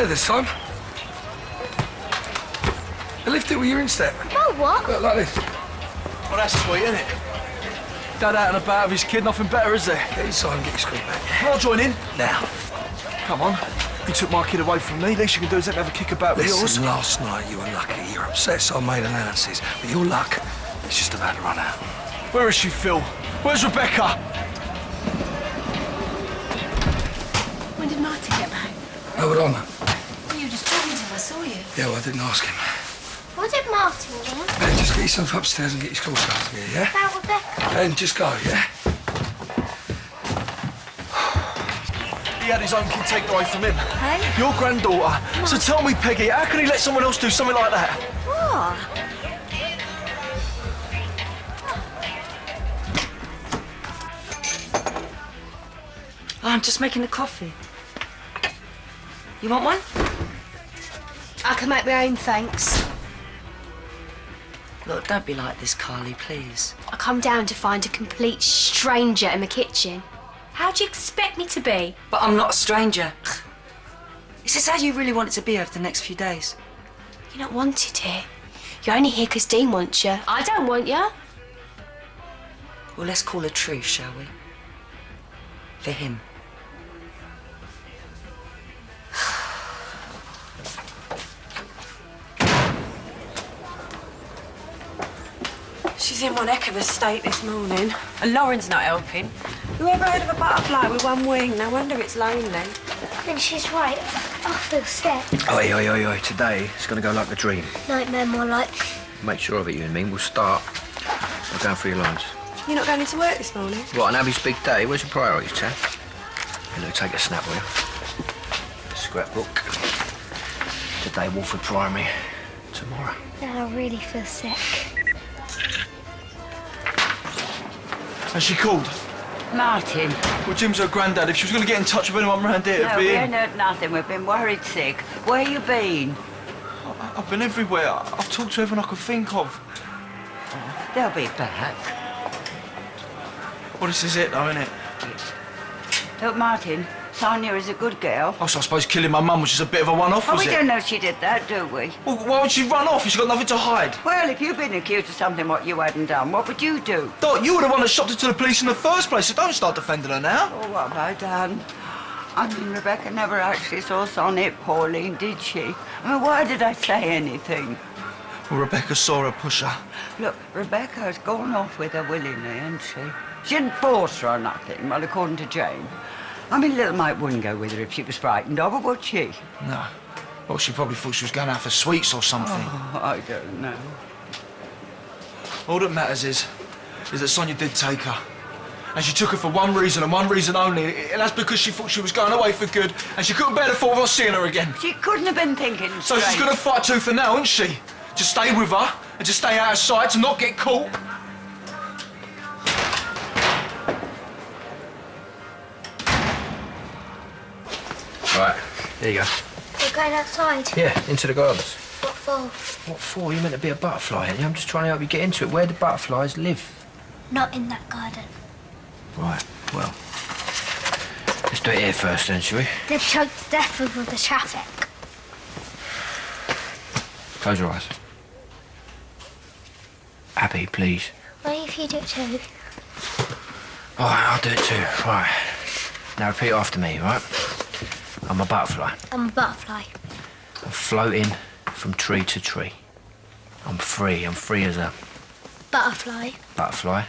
here this time. I lift it with your instep. Oh, what? Look, like this. Well, that's sweet, isn't it? Dad out and about with his kid, nothing better, is there? Get inside and get your screen back. Can I join in? Now. Come on. You took my kid away from me. Least you can do is have a kick about with yours. Listen, last night you were lucky. You're upset, so I made allowances. But your luck is just about to run out. Where is she, Phil? Where's Rebecca? When did Martin get back? No, but I know. Well, you were just talking to him, I saw you. Yeah, well, I didn't ask him. What did Martin want? Ben, just get yourself upstairs and get your school stuff to me, yeah? About Rebecca? Ben, just go, yeah? He had his own kid taken away from him. Hey? Your granddaughter. So tell me, Peggy, how can he let someone else do something like that? What? I'm just making the coffee. You want one? I can make my own, thanks. Look, don't be like this, Carly, please. I come down to find a complete stranger in the kitchen. How do you expect me to be? But I'm not a stranger. Is this how you really want it to be over the next few days? You're not wanted here. You're only here because Dean wants you. I don't want you. Well, let's call a truce, shall we? For him. She's in one heck of a state this morning. And Lauren's not helping. Who ever heard of a butterfly with one wing? No wonder it's lonely. And she's right. I feel sick. Oi, oi, oi, oi. Today, it's going to go like a dream. Nightmare more like. Make sure of it, you and me. We'll start. We're going through your lines. You're not going into work this morning? What, an Abby's big day? Where's your priorities, Chad? You know, take a snap, will you? Scrapbook. Today, Wolford Primary. Tomorrow. Now I really feel sick. Has she called? Martin. Well, Jim's her granddad. If she was going to get in touch with anyone round here, No, it'd be we him. ain't heard nothing. We've been worried sick. Where you been? I've been everywhere. I've talked to everyone I could think of. They'll be back. Well, this is it, though, isn't it? Look, Martin, Sonia is a good girl. Oh, so I suppose killing my mum was just a bit of a one-off, Oh, was we it? don't know she did that, do we? Well, why would she run off? She's got nothing to hide. Well, if you'd been accused of something what you hadn't done, what would you do? Dot, you were the one that shopped her to the police in the first place, so don't start defending her now. Oh, what have I done? I mean, Rebecca never actually saw Sonia Pauline, did she? I mean, why did I say anything? Well, Rebecca saw her push her. Look, Rebecca's gone off with her willingly, hasn't she? She didn't force her or nothing, well, according to Jane. I mean, little Mike wouldn't go with her if she was frightened of her, would she? No. Well, she probably thought she was going out for sweets or something. Oh, I don't know. All that matters is that Sonia did take her. And she took her for one reason and one reason only, and that's because she thought she was going away for good, and she couldn't bear the thought of us seeing her again. She couldn't have been thinking So straight. she's going to fight tooth and nail, isn't she? To stay with her, and to stay out of sight, to not get caught. Right, there you go. We're going outside. Yeah, into the gardens. What for? What for? You're meant to be a butterfly, aren't you? I'm just trying to help you get into it. Where do butterflies live? Not in that garden. Right, well. Let's do it here first, then, shall we? They're choked to death with all the traffic. Close your eyes. Abby, please. What if you do it too? All right, I'll do it too. Right. Now repeat after me, right? I'm a butterfly. I'm a butterfly. I'm floating from tree to tree. I'm free as a Butterfly. butterfly.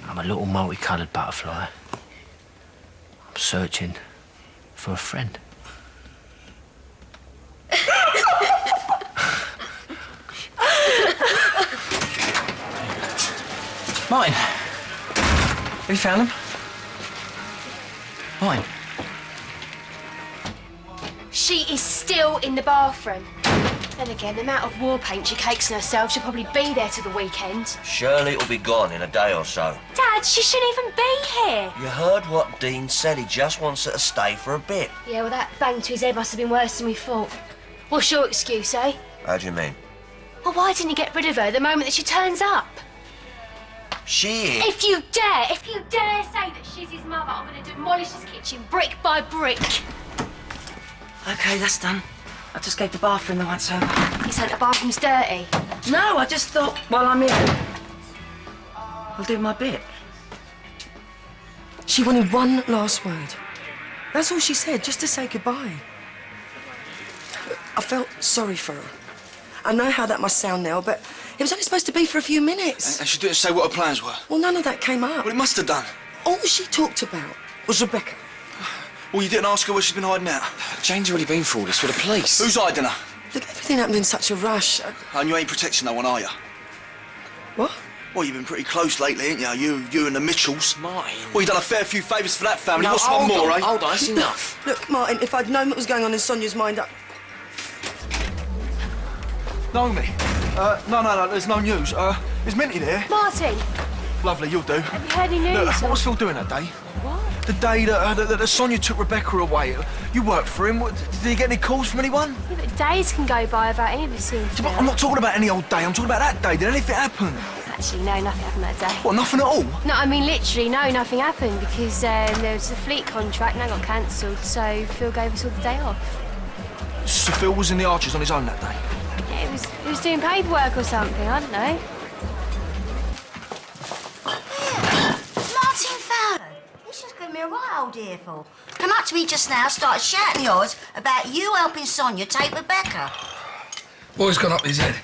I'm a little multicoloured butterfly. I'm searching for a friend. Martin, have you found them? Martin. She is still in the bathroom. Then again, the amount of war paint she cakes on herself, she'll probably be there till the weekend. Surely it'll be gone in a day or so. Dad, she shouldn't even be here. You heard what Dean said. He just wants her to stay for a bit. Yeah, well, that bang to his head must have been worse than we thought. What's your excuse, eh? How do you mean? Well, why didn't you get rid of her the moment that she turns up? She is. If you dare say that she's his mother, I'm going to demolish this kitchen brick by brick. OK, that's done. I just gave the bathroom the once over. You said the bathroom's dirty. No, I just thought, while I'm here, I'll do my bit. She wanted one last word. That's all she said, just to say goodbye. I felt sorry for her. I know how that must sound now, but it was only supposed to be for a few minutes. And she didn't say what her plans were. Well, none of that came up. Well, it must have done. All she talked about was Rebecca. Well, you didn't ask her where she's been hiding out. Jane's already been through this with the police. Who's hiding her? Look, everything happened in such a rush. And you ain't protecting no one, are you? What? Well, you've been pretty close lately, ain't you? You and the Mitchells. Martin. Well, you've done a fair few favours for that family. No, What's one more, eh? Hold on, that's enough. Look, Martin, if I'd known what was going on in Sonia's mind, Know me? No, there's no news. Is Minty there? Martin, Lovely, you'll do. have you heard any news? Look, what was Phil doing that day? What? The day that Sonia took Rebecca away. You worked for him. Did he get any calls from anyone? Yeah, but days can go by without any of us seeing Phil. I'm not talking about any old day. I'm talking about that day. Did anything happen? Actually, no, nothing happened that day. What, nothing at all? No, I mean literally, no, nothing happened because there was a fleet contract and that got cancelled, so Phil gave us all the day off. So Phil was in the Archers on his own that day? Yeah, he was doing paperwork or something, I don't know. Martin Fowler, this just gave me a right old earful. Come up to me just now, started shouting the odds about you helping Sonia take Rebecca. Boy's gone up his head.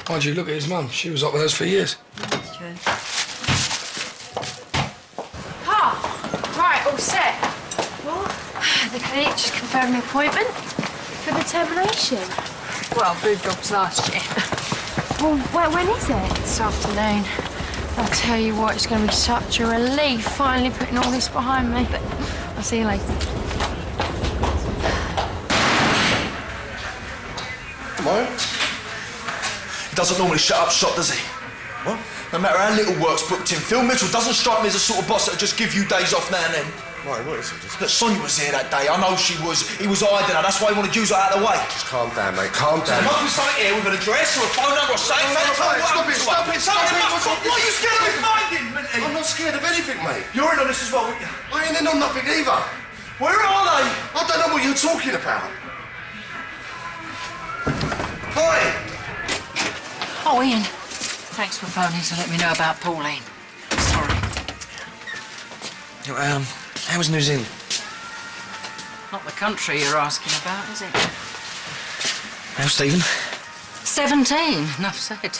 Mind you, look at his mum. She was up with us for years. That's true. Right, all set. What? The clinic just confirmed the appointment for the termination. Well, moved jobs last year. Well, when is it? This afternoon. I'll tell you what, it's going to be such a relief finally putting all this behind me. But I'll see you later. Come on. He doesn't normally shut up shop, does he? What? No matter how little work's booked in, Phil Mitchell doesn't strike me as the sort of boss that'll just give you days off now and then. Why, what is it? Just Look, Sonia was here that day. I know she was. He was hiding her. That's why he wanted you out of the way. calm down, mate. Calm There down. must be something here with an address or a phone number or something. Stop it. What are you scared of me finding, Minty? I'm not scared of anything, mate. You're in on this as well, aren't you? I ain't in on nothing either. Where are they? I don't know what you're talking about. Hi. Oh, Ian. Thanks for phoning to let me know about Pauline. Sorry. How was New Zealand? Not the country you're asking about, is it? How's Stephen? 17, enough said.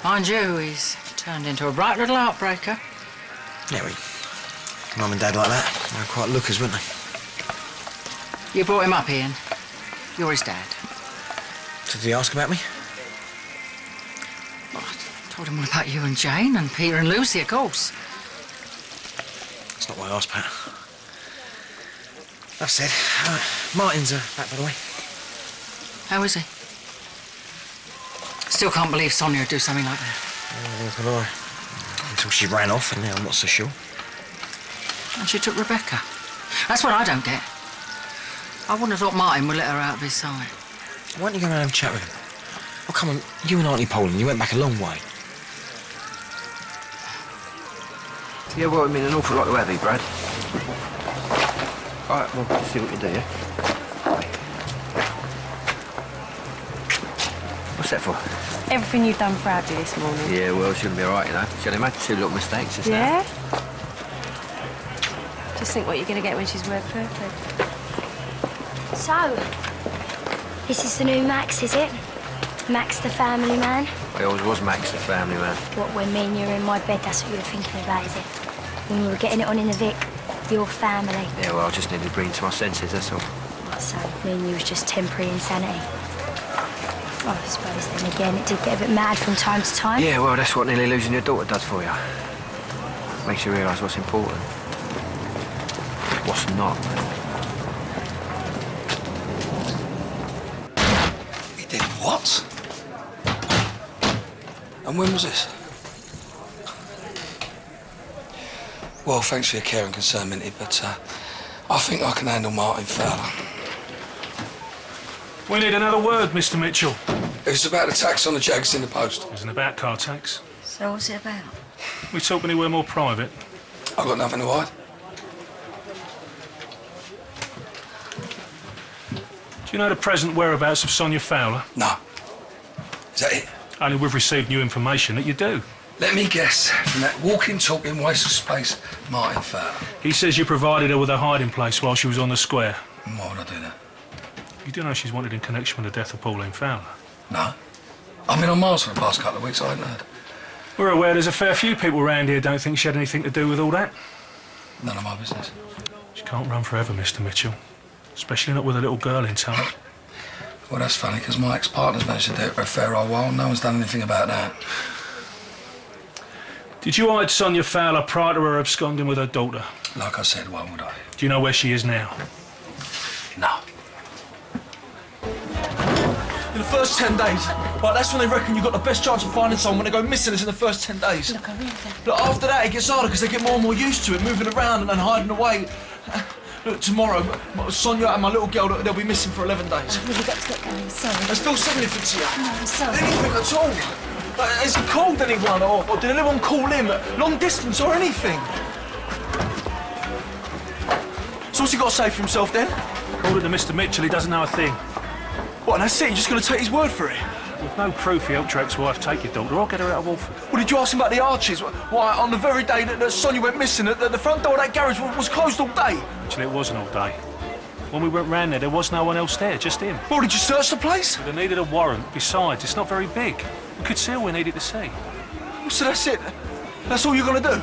Mind you, he's turned into a bright little heartbreaker. Yeah, Mum and Dad like that. They're quite lookers, weren't they? You brought him up, Ian. You're his dad. So did he ask about me? Well, I told him all about you and Jane and Peter and Lucy, of course. That's not why I asked, Pat. That's said. Martin's back, by the way. How is he? Still can't believe Sonia would do something like that. Neither can I. Until she ran off, and now I'm not so sure. And she took Rebecca. That's what I don't get. I wouldn't have thought Martin would let her out of his sight. Why don't you go around and have a chat with him? Oh, come on. You and Auntie Pauline, you went back a long way. Yeah, well, I mean, an awful lot to have, Brad. All right, well, see what you do, yeah? What's that for? Everything you've done for Abby this morning. Yeah, well, shouldn't be all right, you know. She only made 2 little mistakes just now. Yeah? Just think what you're going to get when she's worth perfect. So, this is the new Max, is it? Max the family man? I always was Max, the family man. What, when me and you were in my bed, that's what you were thinking about, is it? When we were getting it on in the Vic, your family. Yeah, well, I just needed to bring to my senses, that's all. So, me and you was just temporary insanity. Well, I suppose then again, it did get a bit mad from time to time. Yeah, well, that's what nearly losing your daughter does for you. Makes you realise what's important. What's not. He did what? And when was this? Well, thanks for your care and concern, Minty, but I think I can handle Martin Fowler. We need another word, Mr. Mitchell. It was about the tax on the Jags in the post. It wasn't about car tax. So what's it about? We talk anywhere more private. I've got nothing to hide. Do you know the present whereabouts of Sonia Fowler? No. Is that it? Only we've received new information that you do. Let me guess. From that walking, talking, waste of space, Martin Fowler. He says you provided her with a hiding place while she was on the square. And why would I do that? You do know she's wanted in connection with the death of Pauline Fowler? No. I've been on Mars for the past couple of weeks, I hadn't heard. We're aware there's a fair few people around here don't think she had anything to do with all that. None of my business. She can't run forever, Mr. Mitchell. Especially not with a little girl in tow. Well, that's funny, because my ex-partner's managed to do it for a fair old while. No one's done anything about that. Did you hide Sonia Fowler prior to her absconding with her daughter? Like I said, why would I? Do you know where she is now? No. In the first 10 days. Right, that's when they reckon you've got the best chance of finding someone. When they go missing, it's in the first 10 days. Look, I really don't. Look, after that, it gets harder because they get more and more used to it, moving around and hiding away. Look, tomorrow, Sonia and my little girl, they'll be missing for 11 days. I've really got to get going, sorry. Has Phil said anything to you? No, I'm sorry. Anything at all? Like, has he called anyone, or did anyone call him? Long distance or anything? So what's he got to say for himself then? According to Mr. Mitchell, he doesn't know a thing. What, and that's it? You're just going to take his word for it? With no proof he helped your ex-wife take your daughter, I'll get her out of Walford. Well, did you ask him about the Archies? Why, on the very day that Sonia went missing, the front door of that garage was closed all day. Actually, it wasn't all day. When we went round there was no one else there, just him. Well, did you search the place? They needed a warrant. Besides, it's not very big. We could see all we needed to see. So that's it? That's all you're going to do?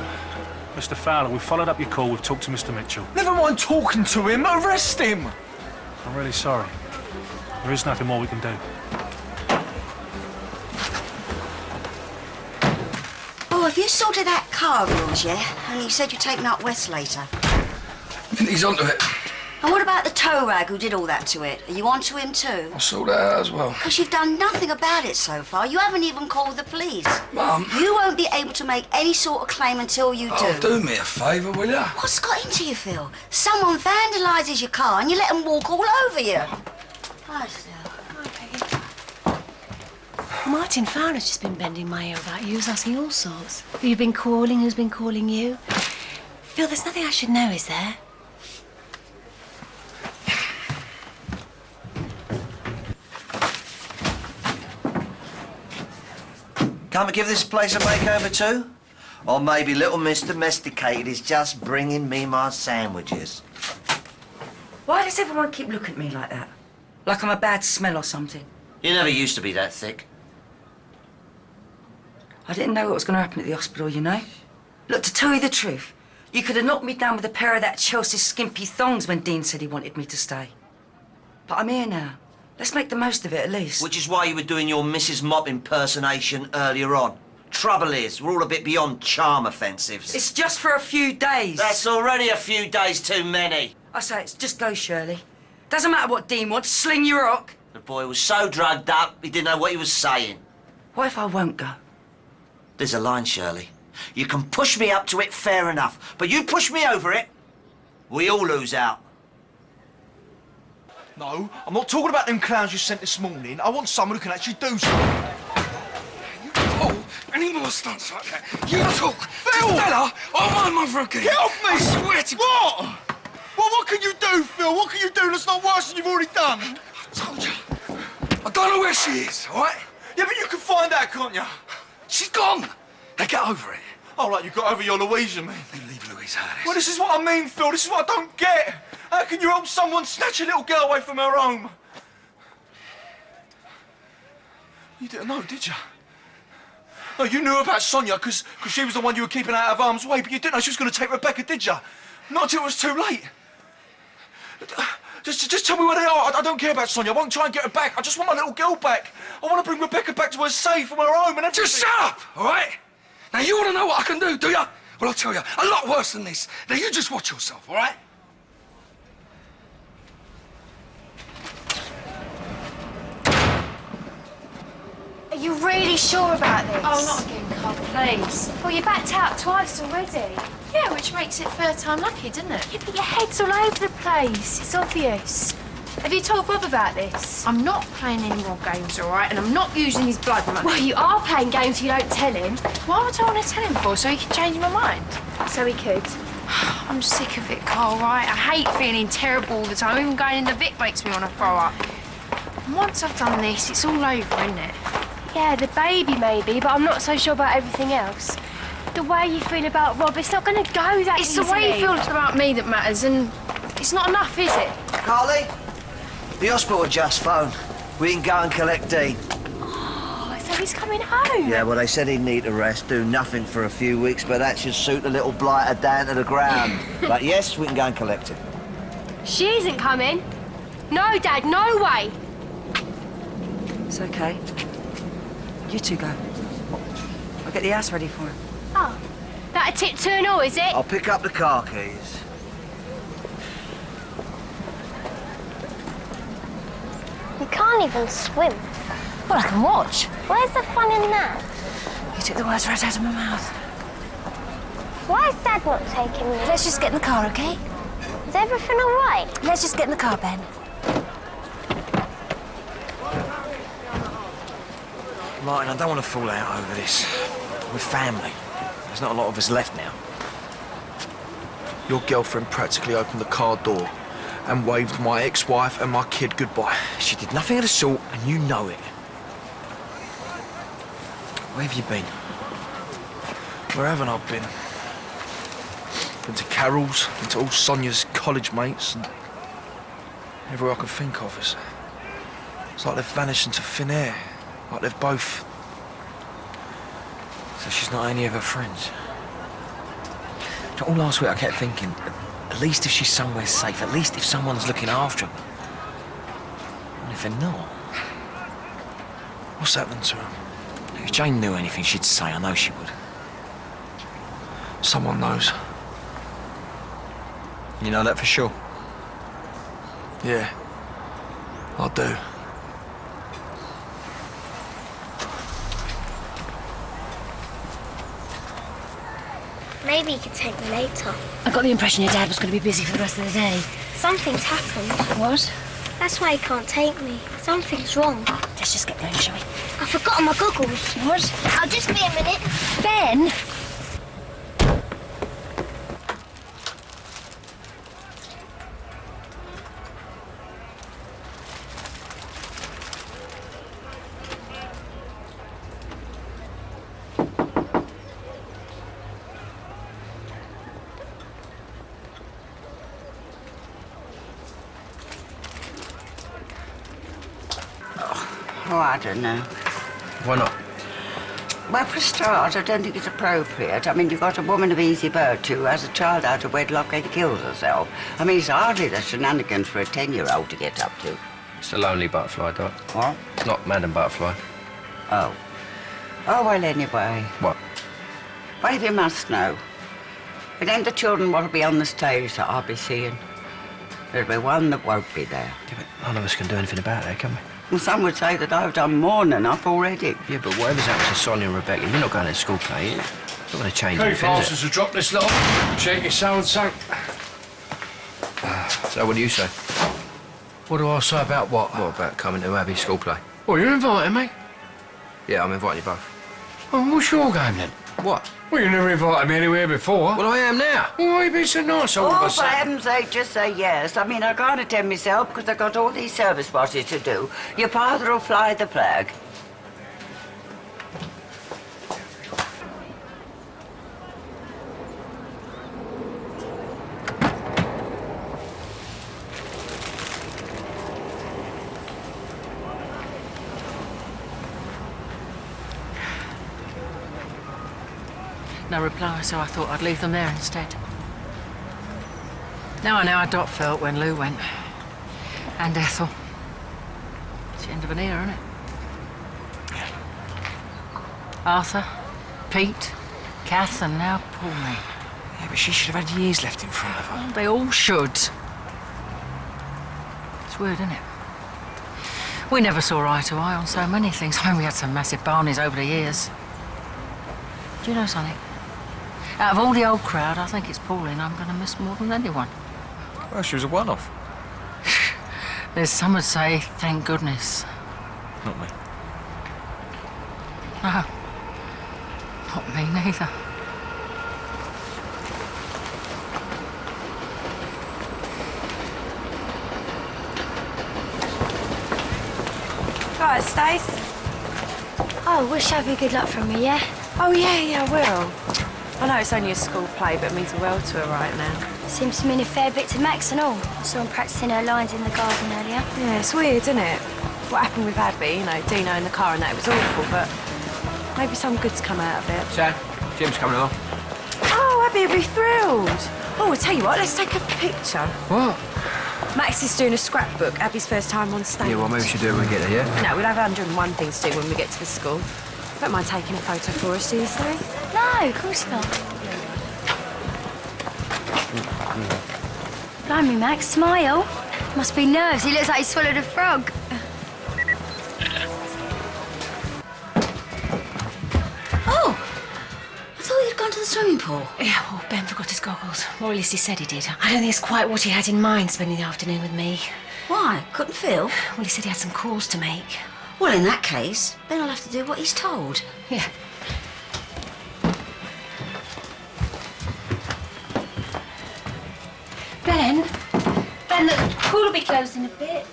Mr. Fowler, we've followed up your call. We've talked to Mr. Mitchell. Never mind talking to him. Arrest him. I'm really sorry. There is nothing more we can do. Oh, have you sorted that car of yours, yeah? And you said you're taking up West later. He's onto it. And what about the tow rag who did all that to it? Are you onto him too? I'll sort that out as well. Because you've done nothing about it so far. You haven't even called the police. Mum. You won't be able to make any sort of claim until you do. Oh, do me a favour, will you? What's got into you, Phil? Someone vandalises your car and you let them walk all over you. Hi, Phil. Martin Fowler's just been bending my ear about you. He was asking all sorts. Who you've been calling, who's been calling you. Phil, there's nothing I should know, is there? Can't we give this place a makeover too? Or maybe little Miss Domesticated is just bringing me my sandwiches. Why does everyone keep looking at me like that? Like I'm a bad smell or something? You never used to be that thick. I didn't know what was going to happen at the hospital, you know. Look, to tell you the truth, you could have knocked me down with a pair of that Chelsea skimpy thongs when Dean said he wanted me to stay. But I'm here now. Let's make the most of it, at least. Which is why you were doing your Mrs. Mop impersonation earlier on. Trouble is, we're all a bit beyond charm offensives. It's just for a few days. That's already a few days too many. I say, it's just go, Shirley. Doesn't matter what Dean wants, sling your rock. The boy was so drugged up, he didn't know what he was saying. What if I won't go? There's a line, Shirley. You can push me up to it, fair enough. But you push me over it, we all lose out. No, I'm not talking about them clowns you sent this morning. I want someone who can actually do something. You pull any more stunts like that, you talk. Phil! Bella, I'll mind my rookie. Get off me! I swear to What? Well, what can you do, Phil? What can you do that's not worse than you've already done? I told you. I don't know where she is, all right? Yeah, but you can find out, can't you? She's gone. Now get over it. Oh, like you got over your Louise, you mean? They leave Louise Harris. Well, this is what I mean, Phil. This is what I don't get. How can you help someone snatch a little girl away from her home? You didn't know, did you? No, you knew about Sonia because she was the one you were keeping out of harm's way, but you didn't know she was going to take Rebecca, did you? Not until it was too late. Just tell me where they are. I don't care about Sonia. I won't try and get her back. I just want my little girl back. I want to bring Rebecca back to her safe from her home and everything. Just shut up, all right? Now, you want to know what I can do, do you? Well, I'll tell you, a lot worse than this. Now, you just watch yourself, all right? Are you really sure about this? Oh, not again, Carl, please. Well, you backed out twice already. Yeah, which makes it third time lucky, doesn't it? Yeah, but your head's all over the place. It's obvious. Have you told Bob about this? I'm not playing any more games, all right? And I'm not using his blood money. Well, you are playing games if you don't tell him. Why would I want to tell him for? So he can change my mind? So he could. I'm sick of it, Carl, right? I hate feeling terrible all the time. Even going in the Vic makes me want to throw up. And once I've done this, it's all over, isn't it? Yeah, the baby maybe, but I'm not so sure about everything else. The way you feel about Rob, it's not going to go that easily. It's the way you feel about me that matters, and it's not enough, is it? Carly, the hospital just phoned. We can go and collect Dean. Oh, so he's coming home? Yeah, well, they said he'd need to rest, do nothing for a few weeks, but that should suit the little blighter down to the ground. But yes, we can go and collect him. She isn't coming. No, Dad, no way. It's okay. You two go. I'll get the house ready for him. Oh, that a tip to and all, is it? I'll pick up the car keys. You can't even swim. Well, I can watch. Where's the fun in that? You took the words right out of my mouth. Why is Dad not taking me? Let's just get in the car, OK? Is everything all right? Let's just get in the car, Ben. Martin, I don't want to fall out over this. We're family. There's not a lot of us left now. Your girlfriend practically opened the car door and waved my ex-wife and my kid goodbye. She did nothing of the sort, and you know it. Where have you been? Where haven't I been? Been to Carol's, been to all Sonia's college mates, and everywhere I can think of. It's like they've vanished into thin air. Like they've both... So she's not any of her friends? All last week I kept thinking, at least if she's somewhere safe, at least if someone's looking after her. And if they're not... What's happened to her? If Jane knew anything, she'd say, I know she would. Someone knows. You know that for sure? Yeah, I do. Maybe you could take me later. I got the impression your dad was going to be busy for the rest of the day. Something's happened. What? That's why he can't take me. Something's wrong. Let's just get going, shall we? I've forgotten my goggles. What? I'll just be a minute. Ben? Oh, I don't know. Why not? Well, for a start, I don't think it's appropriate. I mean, you've got a woman of easy birth who has a child out of wedlock and kills herself. I mean, it's hardly the shenanigans for a 10-year-old to get up to. It's a lonely butterfly, Doc. What? It's not Madam Butterfly. Oh. Oh, well, anyway. What? Well, if you must know, but then the children will be on the stage that I'll be seeing. There'll be one that won't be there. Yeah, but none of us can do anything about it, can we? Well, some would say that I've done more than enough already. Yeah, but whatever's happened to Sonia and Rebecca, you're not going to school play. It's not going to change Hey, anything, is fastest to drop this lot. Check your sound sank. So what do you say? What do I say about what? What about coming to Abbey's school play? Well, you're inviting me. Yeah, I'm inviting you both. Oh, what's your game then? What? Well, you never invited me anywhere before. Well, I am now. Well, why you being so nice all of Oh, a for sudden? heaven's sake, just say yes. I mean, I can't attend myself because I've got all these service washes to do. Your father will fly the flag. No reply, so I thought I'd leave them there instead. Now I know how Dot felt when Lou went. And Ethel. It's the end of an era, isn't it? Arthur, Pete, Kath, and now Pauline. Yeah, but she should have had years left in front of her. They all should. It's weird, isn't it? We never saw eye to eye on so many things. I mean, we had some massive barneys over the years. Do you know something? Out of all the old crowd, I think it's Pauline I'm going to miss more than anyone. Well, she was a one-off. There's some would say, thank goodness. Not me. No. Not me neither. right, Stace? Oh, wish Abby good luck from me, yeah? Oh, yeah, I will. I know it's only a school play, but it means the world to her right now. Seems to mean a fair bit to Max and all. I saw him practicing her lines in the garden earlier. Yeah, it's weird, isn't it? What happened with Abby, you know, Dino in the car and that, it was awful, but maybe some good's come out of it. Sam, Jim's coming along. Oh, Abby would be thrilled. Oh, I'll tell you what, let's take a picture. What? Max is doing a scrapbook, Abby's first time on stage. Yeah, well, maybe we should do it when we get there, yeah? No, we'll have 101 things to do when we get to the school. Don't mind taking a photo for us, do you, say? No, of course not. Blimey, Max, smile. Must be nerves. He looks like he swallowed a frog. Oh! I thought you'd gone to the swimming pool. Yeah, well, Ben forgot his goggles. Or at least he said he did. I don't think it's quite what he had in mind, spending the afternoon with me. Why? Couldn't Phil? Well, he said he had some calls to make. Well, in that case, Ben will have to do what he's told. Yeah. Ben, the pool will be closed in a bit.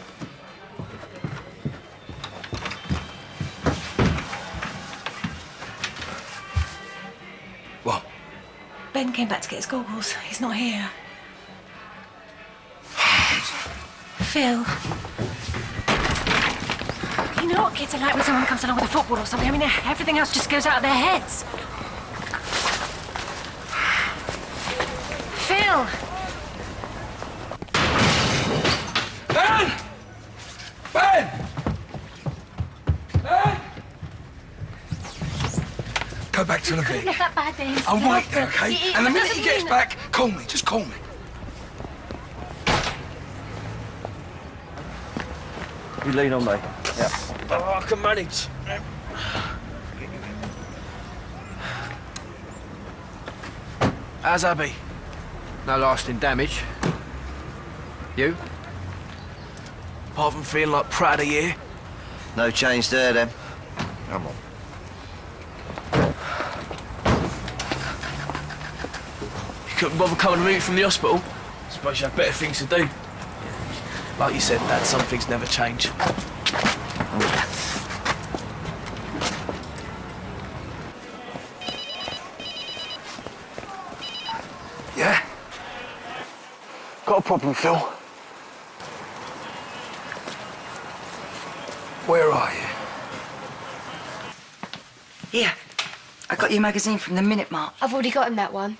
What? Ben came back to get his goggles. He's not here. Phil. You know what kids are like when someone comes along with a football or something? I mean, everything else just goes out of their heads. Phil! Ben! Ben! Ben! Go back to the Couldn't Vic. have that bad then. I'll wait there, okay? And the minute he gets back, call me. Just call me. You lean on me. Yeah. Oh, I can manage. How's Abby? No lasting damage. You? Apart from feeling like Prat of the Year. No change there, then. Come on. You couldn't bother coming to meet me from the hospital? Suppose you have better things to do. Like you said, Dad, some things never change. Yeah? Got a problem, Phil. Where are you? Here, I got your magazine from the Minute Mark. I've already got him that one.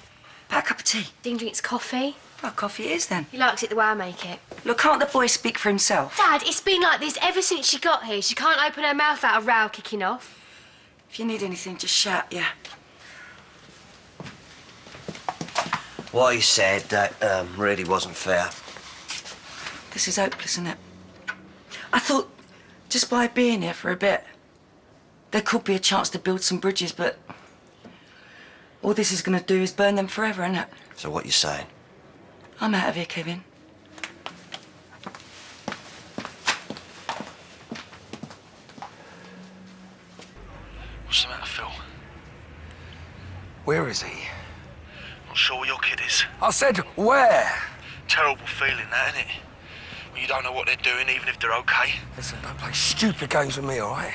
About a cup of tea. Dean drinks coffee. Well, coffee it is then. He likes it the way I make it. Look, can't the boy speak for himself? Dad, it's been like this ever since she got here. She can't open her mouth out a row kicking off. If you need anything, just shout, yeah. What he said, that really wasn't fair. This is hopeless, isn't it? I thought, just by being here for a bit, there could be a chance to build some bridges, but all this is going to do is burn them forever, isn't it? So what you saying? I'm out of here, Kevin. What's the matter, Phil? Where is he? Not sure where your kid is. I said where? Terrible feeling, that, isn't it? When you don't know what they're doing, even if they're okay. Listen, don't play stupid games with me, all right?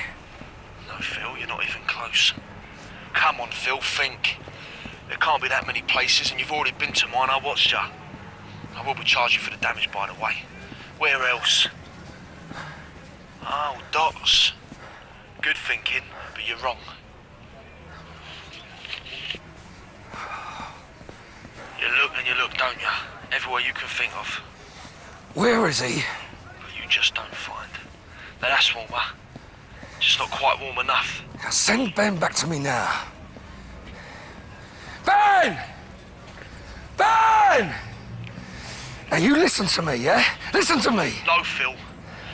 No, Phil, you're not even close. Come on, Phil, think. There can't be that many places, and you've already been to mine. I watched you. I will be charging for the damage, by the way. Where else? Oh, dots. Good thinking, but you're wrong. You look and you look, don't you? Everywhere you can think of. Where is he? But you just don't find. Now that's warmer. Just not quite warm enough. Now send Ben back to me now. Ben! Ben! Now you listen to me, yeah? Listen to me. No, Phil.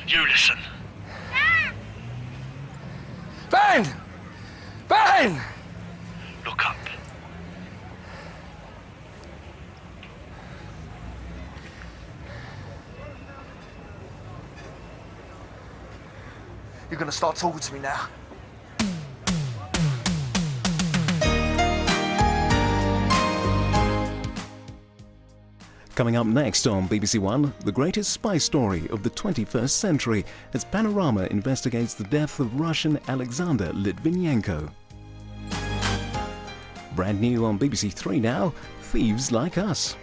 You listen. Ben! Ben! Look up. You're gonna start talking to me now. Coming up next on BBC One, the greatest spy story of the 21st century as Panorama investigates the death of Russian Alexander Litvinenko. Brand new on BBC Three now, Thieves Like Us.